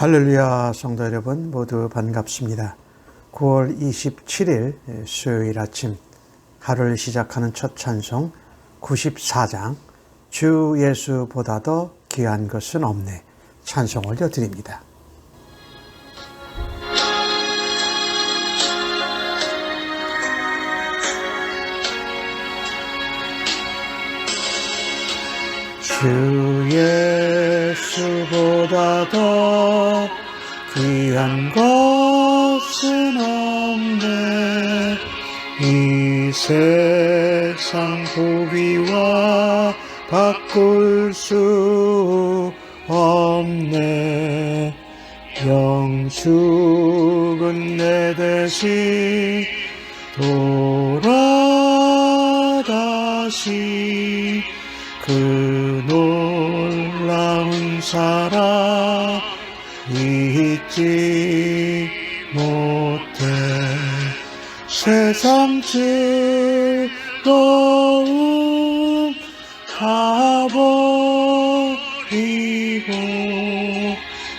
할렐루야 성도 여러분 모두 반갑습니다. 9월 27일 수요일 아침 하루를 시작하는 첫 찬송 94장 주 예수보다 더 귀한 것은 없네 찬송 올려드립니다. 주 예수보다 더 귀한 것은 없네. 이 세상 부귀와 바꿀 수 없네. 영축은 내 대신 돌아가시 그 놀라운 사랑 잊지 못해. 세상 즐거움 다 버리고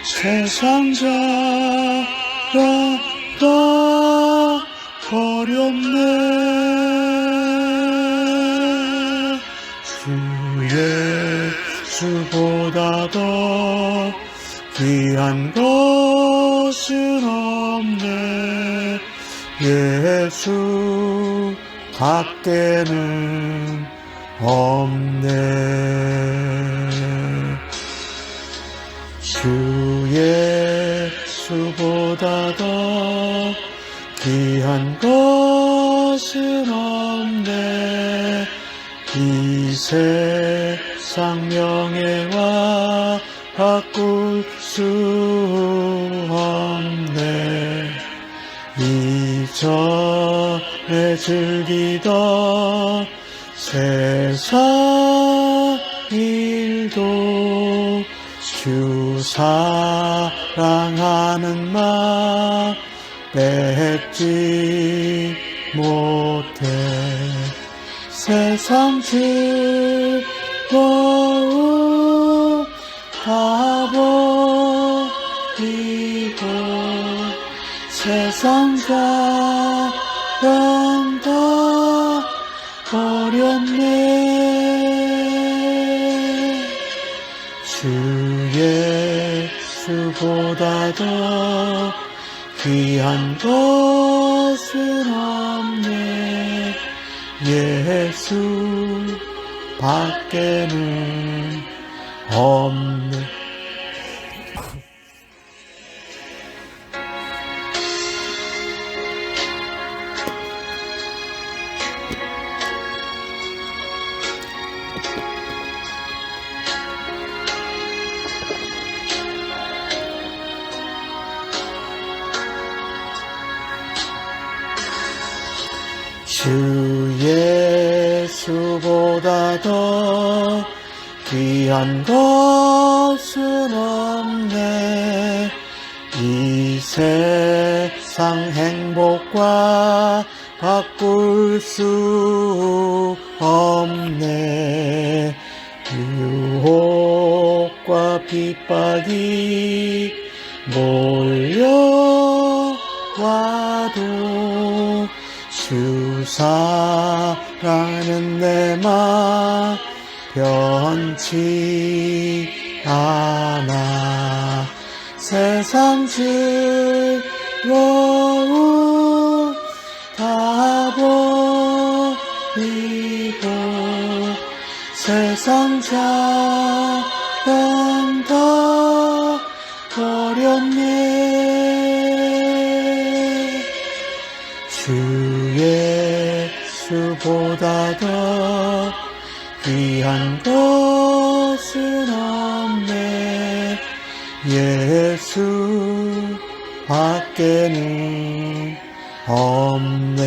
세상 자랑 다 버렸네. 예수보다 더 귀한 것은 없네. 예수 밖에는 없네. 주 예수보다 더 귀한 것은 없네. 이 세상 명예와 바꿀 수 없네. 이전에 즐기던 세상 일도 주 사랑하는 마음 뺏지 못해. 세상 즐거움 다 버리고 세상 자랑 다 버렸네. 주 예수보다 더 귀한 것은 없네. 예수 밖에는 없네. 주 예수보다 더 귀한 것은 없네. 이 세상 행복과 바꿀 수 없네. 유혹과 핍박이 몰려와도 주 사랑하는 내 맘 변치 않아. 세상 즐거움 다 버리고 세상 자랑 다 버렸네. 주 예수보다 더 귀한 것은 없네. 예수 밖에는 없네.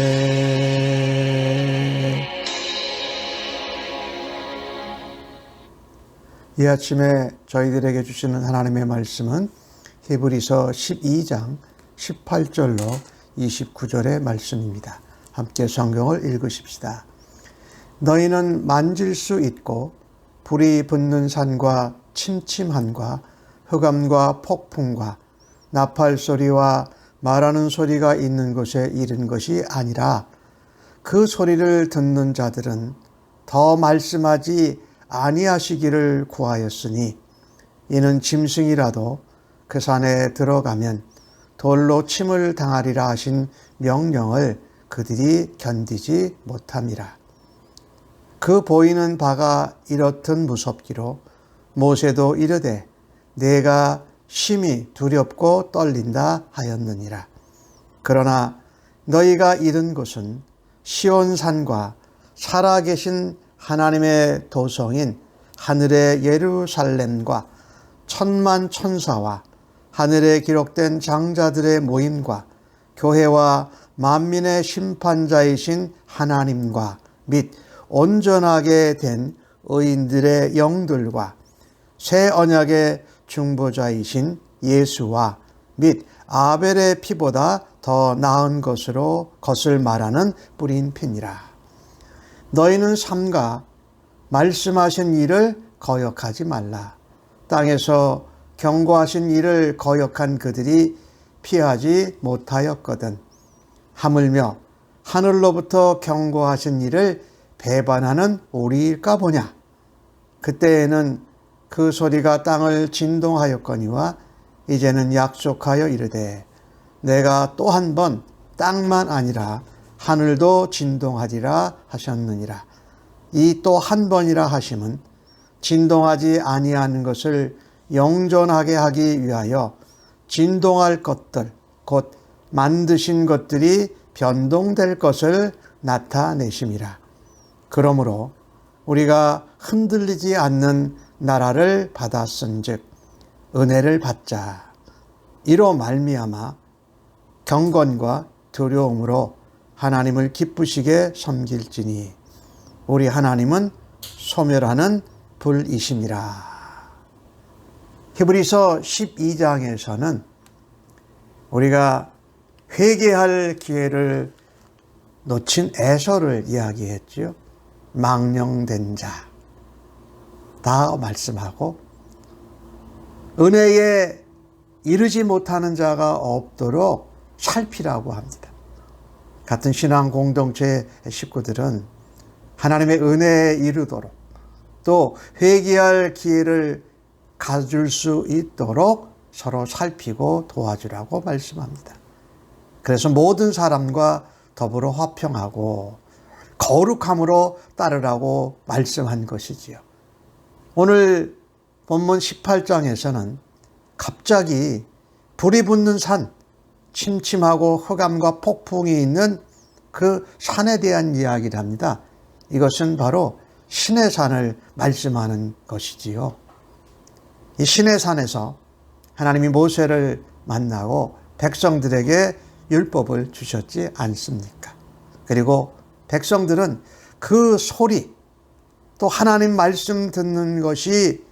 이 아침에 저희들에게 주시는 하나님의 말씀은 히브리서 12장 18절로 29절의 말씀입니다. 함께 성경을 읽으십시다. 너희는 만질 수 있고 불이 붙는 산과 침침함과 흑암과 폭풍과 나팔 소리와 말하는 소리가 있는 곳에 이른 것이 아니라 그 소리를 듣는 자들은 더 말씀하지 아니하시기를 구하였으니 이는 짐승이라도 그 산에 들어가면 돌로 침을 당하리라 하신 명령을 그들이 견디지 못함이라. 그 보이는 바가 이렇듯 무섭기로 모세도 이르되 내가 심히 두렵고 떨린다 하였느니라. 그러나 너희가 이른 곳은 시온산과 살아계신 하나님의 도성인 하늘의 예루살렘과 천만 천사와 하늘에 기록된 장자들의 모임과 교회와 만민의 심판자이신 하나님과 및 온전하게 된 의인들의 영들과 새 언약의 중보자이신 예수와 및 아벨의 피보다 더 나은 것을 말하는 뿌린 피니라. 너희는 삼가 말씀하신 일을 거역하지 말라. 땅에서 경고하신 일을 거역한 그들이 피하지 못하였거든. 하물며 하늘로부터 경고하신 일을 배반하는 우리일까 보냐. 그때에는 그 소리가 땅을 진동하였거니와 이제는 약속하여 이르되 내가 또 한 번 땅만 아니라 하늘도 진동하리라 하셨느니라. 이 또 한 번이라 하심은 진동하지 아니하는 것을 영존하게 하기 위하여 진동할 것들 곧 만드신 것들이 변동될 것을 나타내심이라. 그러므로 우리가 흔들리지 않는 나라를 받았은즉 은혜를 받자. 이로 말미암아 경건과 두려움으로 하나님을 기쁘시게 섬길지니 우리 하나님은 소멸하는 불이심이라. 히브리서 12장에서는 우리가 회개할 기회를 놓친 에서를 이야기했죠. 망령된 자 다 말씀하고 은혜에 이르지 못하는 자가 없도록 살피라고 합니다. 같은 신앙 공동체의 식구들은 하나님의 은혜에 이르도록 또 회개할 기회를 가질 수 있도록 서로 살피고 도와주라고 말씀합니다. 그래서 모든 사람과 더불어 화평하고 거룩함으로 따르라고 말씀한 것이지요. 오늘 본문 18장에서는 갑자기 불이 붙는 산, 침침하고 흑암과 폭풍이 있는 그 산에 대한 이야기를 합니다. 이것은 바로 신의 산을 말씀하는 것이지요. 이 신의 산에서 하나님이 모세를 만나고 백성들에게 율법을 주셨지 않습니까? 그리고 백성들은 그 소리, 또 하나님 말씀 듣는 것이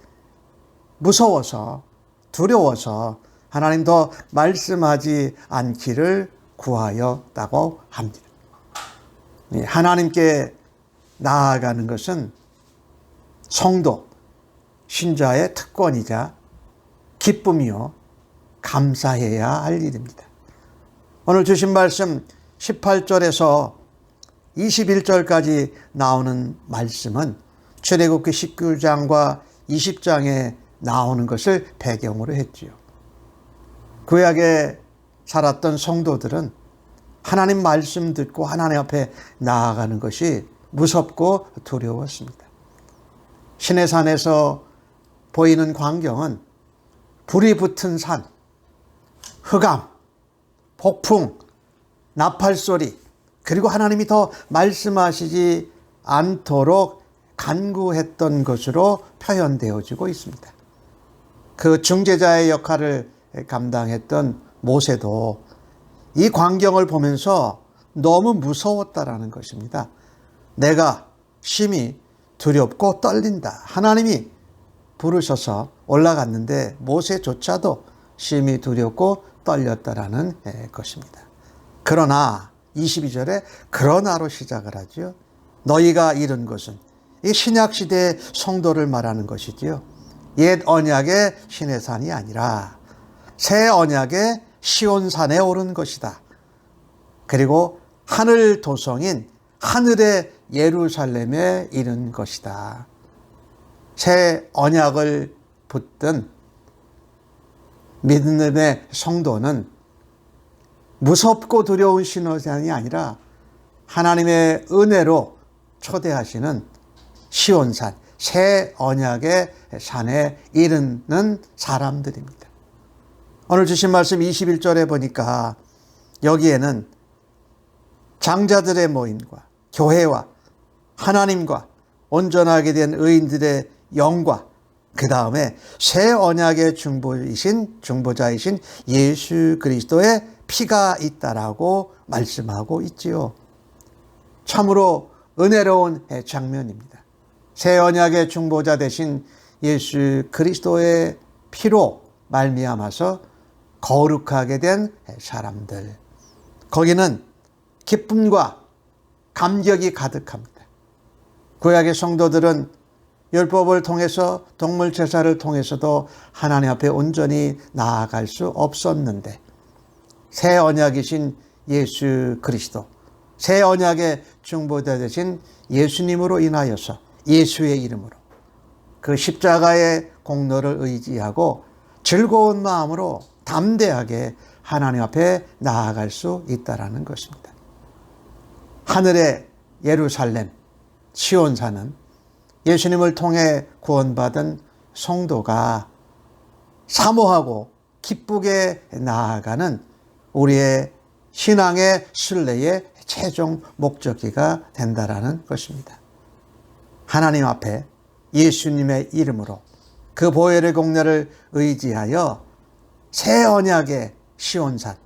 무서워서 두려워서 하나님 더 말씀하지 않기를 구하였다고 합니다. 하나님께 나아가는 것은 성도, 신자의 특권이자 기쁨이요 감사해야 할 일입니다. 오늘 주신 말씀 18절에서 21절까지 나오는 말씀은 출애굽기 19장과 20장에 나오는 것을 배경으로 했지요. 구약에 살았던 성도들은 하나님 말씀 듣고 하나님 앞에 나아가는 것이 무섭고 두려웠습니다. 시내산에서 보이는 광경은 불이 붙은 산, 흑암, 폭풍, 나팔소리, 그리고 하나님이 더 말씀하시지 않도록 간구했던 것으로 표현되어지고 있습니다. 그 중재자의 역할을 감당했던 모세도 이 광경을 보면서 너무 무서웠다라는 것입니다. 내가 심히 두렵고 떨린다. 하나님이 부르셔서 올라갔는데 모세조차도 심히 두렵고 떨렸다라는 것입니다. 그러나 22절에 그러나로 시작을 하죠. 너희가 이룬 것은 이 신약시대의 성도를 말하는 것이지요. 옛 언약의 시내산이 아니라 새 언약의 시온산에 오른 것이다. 그리고 하늘 도성인 하늘의 예루살렘에 이른 것이다. 새 언약을 붙든 믿음의 성도는 무섭고 두려운 신호산이 아니라 하나님의 은혜로 초대하시는 시온산, 새 언약의 산에 이르는 사람들입니다. 오늘 주신 말씀 21절에 보니까 여기에는 장자들의 모임과 교회와 하나님과 온전하게 된 의인들의 영과 그 다음에 새 언약의 중보자이신 예수 그리스도의 피가 있다라고 말씀하고 있지요. 참으로 은혜로운 장면입니다. 새 언약의 중보자 되신 예수 그리스도의 피로 말미암아서 거룩하게 된 사람들, 거기는 기쁨과 감격이 가득합니다. 구약의 성도들은 율법을 통해서 동물 제사를 통해서도 하나님 앞에 온전히 나아갈 수 없었는데 새 언약이신 예수 그리스도, 새 언약의 중보자 되신 예수님으로 인하여서 예수의 이름으로 그 십자가의 공로를 의지하고 즐거운 마음으로 담대하게 하나님 앞에 나아갈 수 있다는 것입니다. 하늘의 예루살렘, 시온산은 예수님을 통해 구원받은 성도가 사모하고 기쁘게 나아가는 우리의 신앙의 순례의 최종 목적지가 된다라는 것입니다. 하나님 앞에 예수님의 이름으로 그 보혈의 공로를 의지하여 새 언약의 시온산,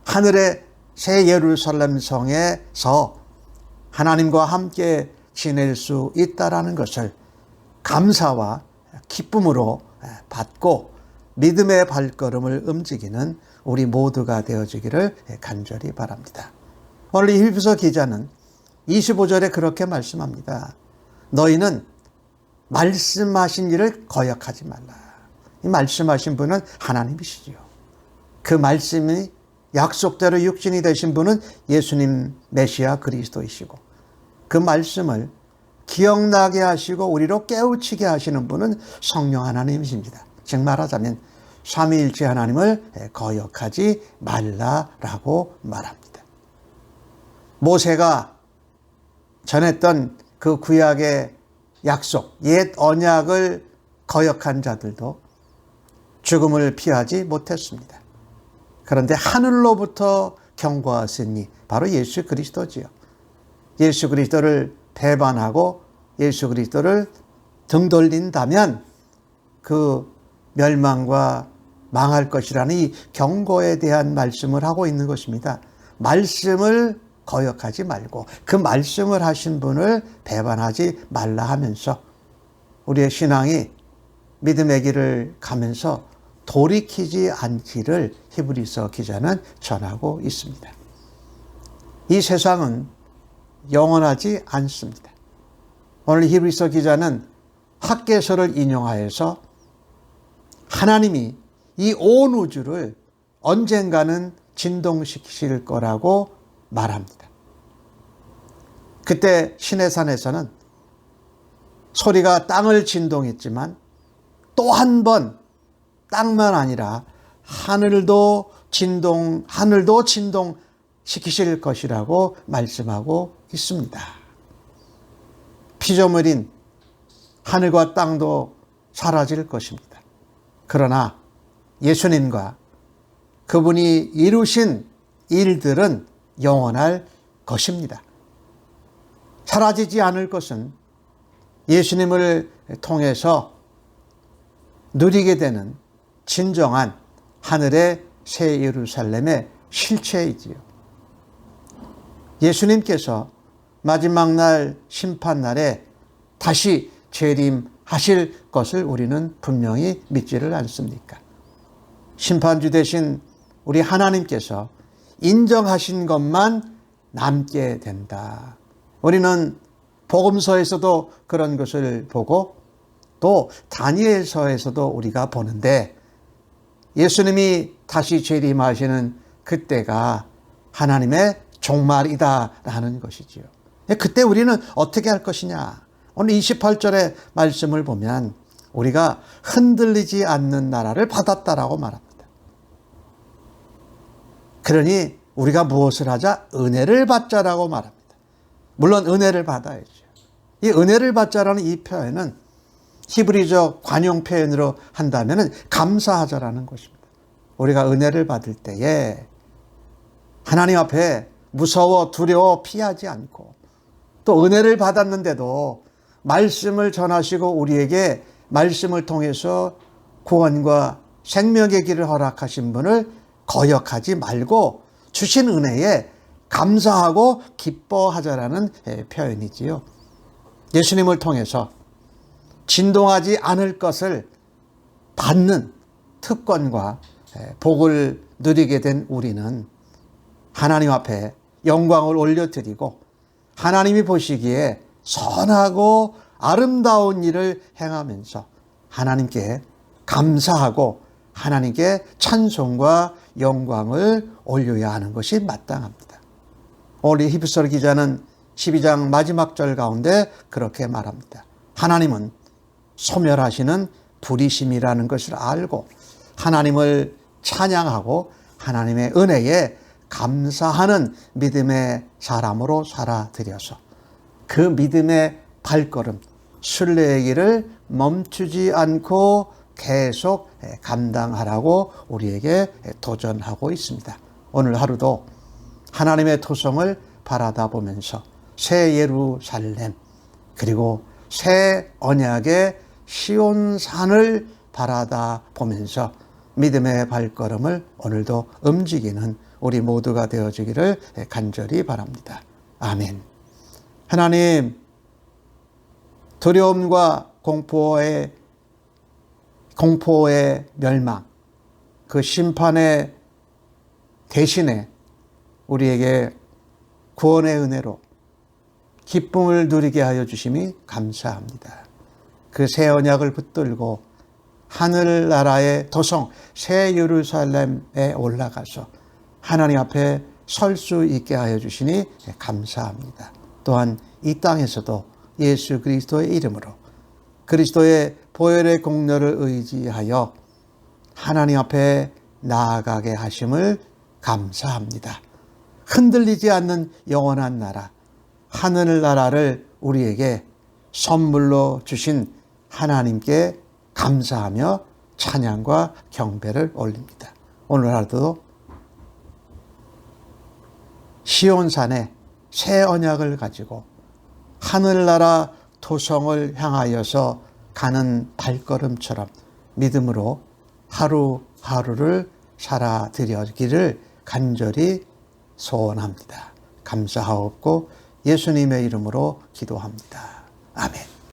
하늘의 새 예루살렘 성에서 하나님과 함께 지낼 수 있다라는 것을 감사와 기쁨으로 받고 믿음의 발걸음을 움직이는 우리 모두가 되어지기를 간절히 바랍니다. 오늘 히브리서 기자는 25절에 그렇게 말씀합니다. 너희는 말씀하신 일을 거역하지 말라. 이 말씀하신 분은 하나님이시지요. 그 말씀이 약속대로 육신이 되신 분은 예수님 메시아 그리스도이시고 그 말씀을 기억나게 하시고 우리로 깨우치게 하시는 분은 성령 하나님이십니다. 즉 말하자면 삼위일체 하나님을 거역하지 말라라고 말합니다. 모세가 전했던 그 구약의 약속, 옛 언약을 거역한 자들도 죽음을 피하지 못했습니다. 그런데 하늘로부터 경고하시니 바로 예수 그리스도지요. 예수 그리스도를 배반하고 예수 그리스도를 등 돌린다면 그 멸망과 망할 것이라는 이 경고에 대한 말씀을 하고 있는 것입니다. 말씀을 거역하지 말고 그 말씀을 하신 분을 배반하지 말라 하면서 우리의 신앙이 믿음의 길을 가면서 돌이키지 않기를 히브리서 기자는 전하고 있습니다. 이 세상은 영원하지 않습니다. 오늘 히브리서 기자는 학개서를 인용하여서 하나님이 이 온 우주를 언젠가는 진동시키실 거라고 말합니다. 그때 시내산에서는 소리가 땅을 진동했지만 또 한 번 땅만 아니라 하늘도 진동시키실 것이라고 말씀하고 있습니다. 피조물인 하늘과 땅도 사라질 것입니다. 그러나 예수님과 그분이 이루신 일들은 영원할 것입니다. 사라지지 않을 것은 예수님을 통해서 누리게 되는 진정한 하늘의 새 예루살렘의 실체이지요. 예수님께서 마지막 날 심판날에 다시 재림하실 것을 우리는 분명히 믿지를 않습니까? 심판주 되신 우리 하나님께서 인정하신 것만 남게 된다. 우리는 복음서에서도 그런 것을 보고 또 다니엘서에서도 우리가 보는데 예수님이 다시 재림하시는 그때가 하나님의 종말이다라는 것이지요. 그때 우리는 어떻게 할 것이냐? 오늘 28절의 말씀을 보면 우리가 흔들리지 않는 나라를 받았다라고 말합니다. 그러니 우리가 무엇을 하자? 은혜를 받자라고 말합니다. 물론 은혜를 받아야죠. 이 은혜를 받자라는 이 표현은 히브리적 관용 표현으로 한다면 감사하자라는 것입니다. 우리가 은혜를 받을 때에 하나님 앞에 무서워 두려워 피하지 않고 또 은혜를 받았는데도 말씀을 전하시고 우리에게 말씀을 통해서 구원과 생명의 길을 허락하신 분을 거역하지 말고 주신 은혜에 감사하고 기뻐하자라는 표현이지요. 예수님을 통해서 진동하지 않을 것을 받는 특권과 복을 누리게 된 우리는 하나님 앞에 영광을 올려드리고 하나님이 보시기에 선하고 아름다운 일을 행하면서 하나님께 감사하고 하나님께 찬송과 영광을 올려야 하는 것이 마땅합니다. 오늘 히브리서 기자는 12장 마지막 절 가운데 그렇게 말합니다. 하나님은 소멸하시는 불의심이라는 것을 알고 하나님을 찬양하고 하나님의 은혜에 감사하는 믿음의 사람으로 살아들여서 그 믿음의 발걸음, 순례의 길을 멈추지 않고 계속 감당하라고 우리에게 도전하고 있습니다. 오늘 하루도 하나님의 토성을 바라다 보면서 새 예루살렘 그리고 새 언약의 시온산을 바라다 보면서 믿음의 발걸음을 오늘도 움직이는 우리 모두가 되어주기를 간절히 바랍니다. 아멘. 하나님, 두려움과 공포의 멸망, 그 심판의 대신에 우리에게 구원의 은혜로 기쁨을 누리게 하여 주심이 감사합니다. 그 새 언약을 붙들고 하늘나라의 도성 새 예루살렘에 올라가서 하나님 앞에 설 수 있게 하여 주시니 감사합니다. 또한 이 땅에서도 예수 그리스도의 이름으로 그리스도의 보혈의 공로를 의지하여 하나님 앞에 나아가게 하심을 감사합니다. 흔들리지 않는 영원한 나라, 하늘나라를 우리에게 선물로 주신 하나님께 감사하며 찬양과 경배를 올립니다. 오늘 하루도 시온산에 새 언약을 가지고 하늘나라 토성을 향하여서 가는 발걸음처럼 믿음으로 하루하루를 살아드리기를 간절히 소원합니다. 감사하옵고 예수님의 이름으로 기도합니다. 아멘.